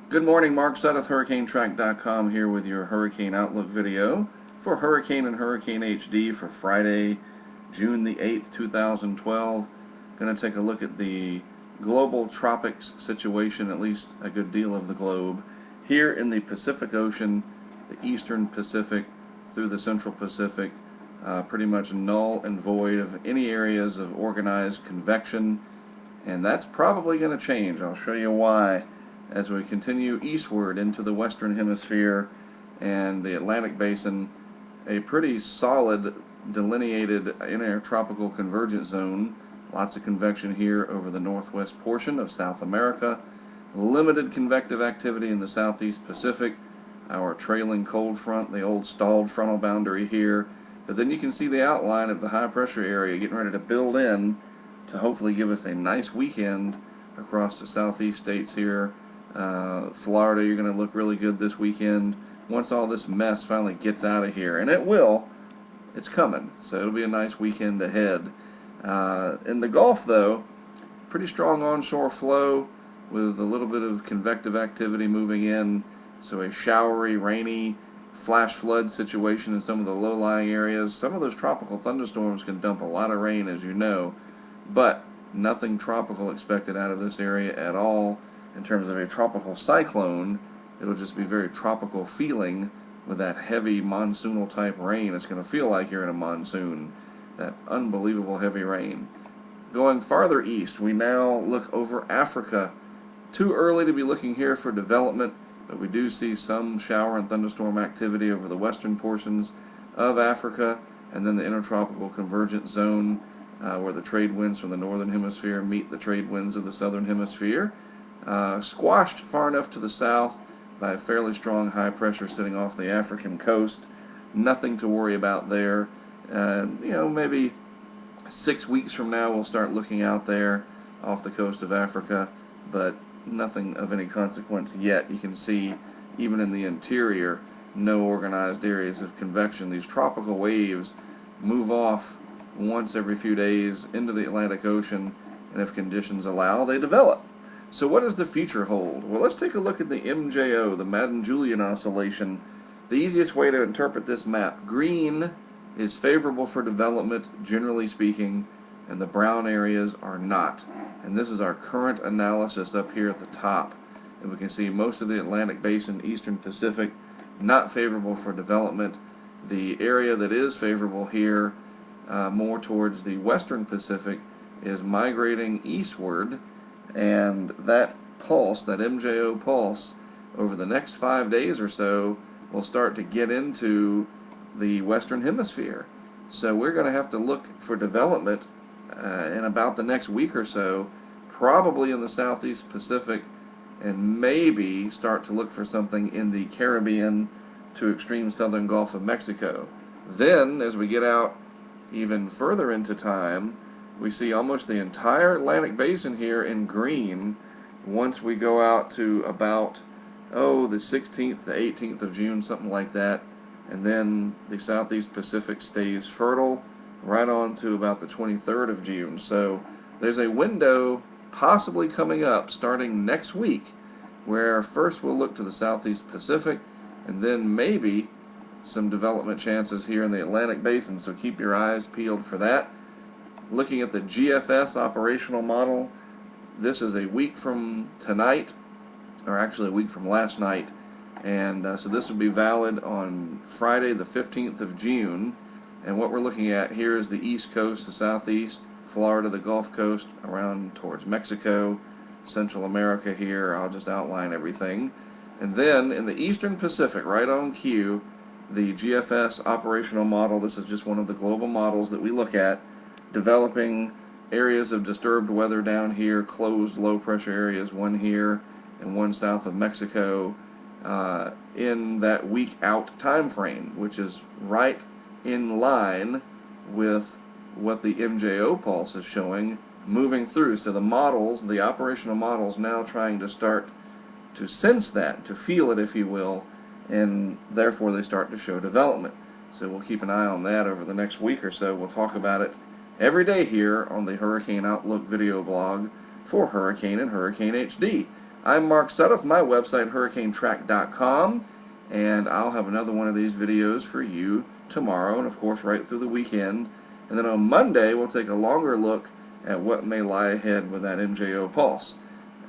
Good morning, Mark Sudduth, HurricaneTrack.com here with your Hurricane Outlook video for Hurricane and Hurricane HD for Friday, June the 8th, 2012. Going to take a look at the global tropics situation, at least a good deal of the globe, here in the Pacific Ocean, the Eastern Pacific through the Central Pacific, pretty much null and void of any areas of organized convection, and that's probably going to change. I'll show you why as we continue eastward into the Western Hemisphere and the Atlantic Basin. A pretty solid delineated intertropical convergence zone. Lots of convection here over the northwest portion of South America. Limited convective activity in the southeast Pacific. Our trailing cold front, the old stalled frontal boundary here. But then you can see the outline of the high pressure area getting ready to build in to hopefully give us a nice weekend across the southeast states here. Florida, you're going to look really good this weekend once all this mess finally gets out of here, and it will. It's coming, so it'll be a nice weekend ahead. In the Gulf, though, pretty strong onshore flow with a little bit of convective activity moving in, so a showery, rainy, flash flood situation in some of the low-lying areas. Some of those tropical thunderstorms can dump a lot of rain, as you know, but nothing tropical expected out of this area at all. In terms of a tropical cyclone, it'll just be very tropical feeling with that heavy monsoonal type rain. It's going to feel like you're in a monsoon, that unbelievable heavy rain. Going farther east, we now look over Africa. Too early to be looking here for development, but we do see some shower and thunderstorm activity over the western portions of Africa, and then the intertropical convergence zone where the trade winds from the northern hemisphere meet the trade winds of the southern hemisphere. Squashed far enough to the south by a fairly strong high pressure sitting off the African coast. Nothing to worry about there. Maybe 6 weeks from now we'll start looking out there off the coast of Africa, but nothing of any consequence yet. You can see even in the interior no organized areas of convection. These tropical waves move off once every few days into the Atlantic Ocean, and if conditions allow, they develop. So what does the future hold? Well, let's take a look at the MJO, the Madden-Julian Oscillation. The easiest way to interpret this map: green is favorable for development, generally speaking, and the brown areas are not. And this is our current analysis up here at the top. And we can see most of the Atlantic Basin, Eastern Pacific, not favorable for development. The area that is favorable here, more towards the Western Pacific, is migrating eastward. And that pulse, that MJO pulse, over the next 5 days or so will start to get into the Western Hemisphere. So we're going to have to look for development in about the next week or so, probably in the Southeast Pacific, and maybe start to look for something in the Caribbean to extreme southern Gulf of Mexico. Then, as we get out even further into time, we see almost the entire Atlantic Basin here in green once we go out to about, the 16th, the 18th of June, something like that. And then the Southeast Pacific stays fertile right on to about the 23rd of June. So there's a window possibly coming up starting next week where first we'll look to the Southeast Pacific and then maybe some development chances here in the Atlantic Basin. So keep your eyes peeled for that. Looking at the GFS operational model, this is a week from tonight, or actually a week from last night, and so this would be valid on Friday the 15th of June. And what we're looking at here is the East Coast, the Southeast, Florida, the Gulf Coast, around towards Mexico, Central America here. I'll just outline everything. And then in the Eastern Pacific, right on cue, the GFS operational model, this is just one of the global models that we look at, developing areas of disturbed weather down here, closed low pressure areas, one here and one south of Mexico, in that week out time frame, which is right in line with what the MJO pulse is showing moving through. So the models, the operational models, now trying to start to sense that, to feel it, if you will, and therefore they start to show development. So we'll keep an eye on that over the next week or so. We'll talk about it every day here on the Hurricane Outlook video blog for Hurricane and Hurricane HD. I'm Mark Sudduth, my website, hurricanetrack.com, and I'll have another one of these videos for you tomorrow, and of course right through the weekend. And then on Monday, we'll take a longer look at what may lie ahead with that MJO pulse.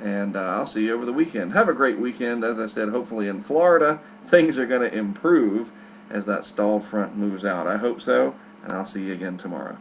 And I'll see you over the weekend. Have a great weekend. As I said, hopefully in Florida, things are going to improve as that stalled front moves out. I hope so, and I'll see you again tomorrow.